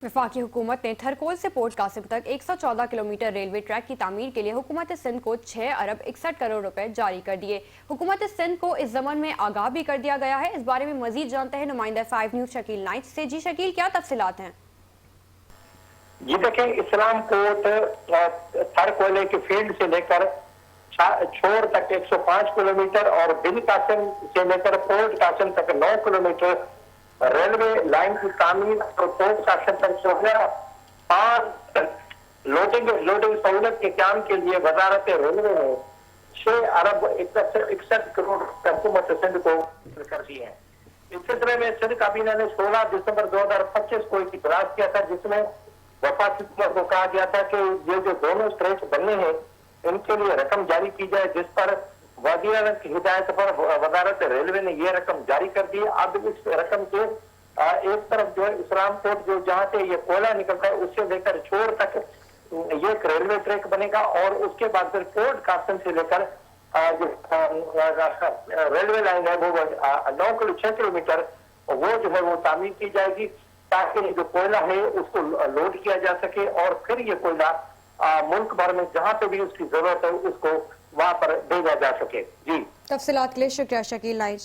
वफाकी हुकूमत ने थरकोल से पोर्ट कासिम तक 114 किलोमीटर रेलवे ट्रैक की तामीर के लिए हुकूमत सिंध को 6 अरब 61 करोड़ रुपए जारी कर दिए। हुकूमत सिंध को इस ज़मन में आगाह भी कर दिया गया है। इस बारे में मजीद जानते हैं नुमाइंदा 5 न्यूज़ शकील नाइट से। जी शकील, क्या तफसीलात हैं? जी देखें, इस्लाम कोट थरकोले के फील्ड से लेकर छोर तक 105 किलोमीटर और बिन कासिम से लेकर पोर्ट कासिम तक 9 किलोमीटर रेलवे लाइन की तामीर और पोर्ट कासिम तक जो है 5 लोडिंग सहूलत के काम के लिए वजारत रेलवे ने 6 अरब 61 करोड़ हुकूमत सिंध को कर दिए हैं। इस सिलसिले में सिंध काबीना ने 16 दिसंबर 2025 को एक इजलास किया था, जिसमें वफाकी हुकूमत को कहा गया था कि ये जो दोनों स्ट्रेच बनने हैं इनके लिए रकम जारी की जाए, जिस पर वज़ीर आज़म की हिदायत पर वजारत रेलवे ने ये रकम जारी कर दी। अब इस रकम के एक तरफ जो है इस्लाम कोट जो जहाँ से ये कोयला निकलता है उससे लेकर छोर तक ये एक रेलवे ट्रैक बनेगा और उसके बाद फिर पोर्ट कासिम से लेकर जो रेलवे लाइन है वो 6 किलोमीटर वो जो है वो तामीर की जाएगी, ताकि जो कोयला है उसको लोड किया जा सके और फिर ये कोयला मुल्क भर में जहाँ पे भी उसकी जरूरत है उसको वहां पर भेजा जा सके। जी, तफसीलात के लिए शुक्रिया शकील नाइट।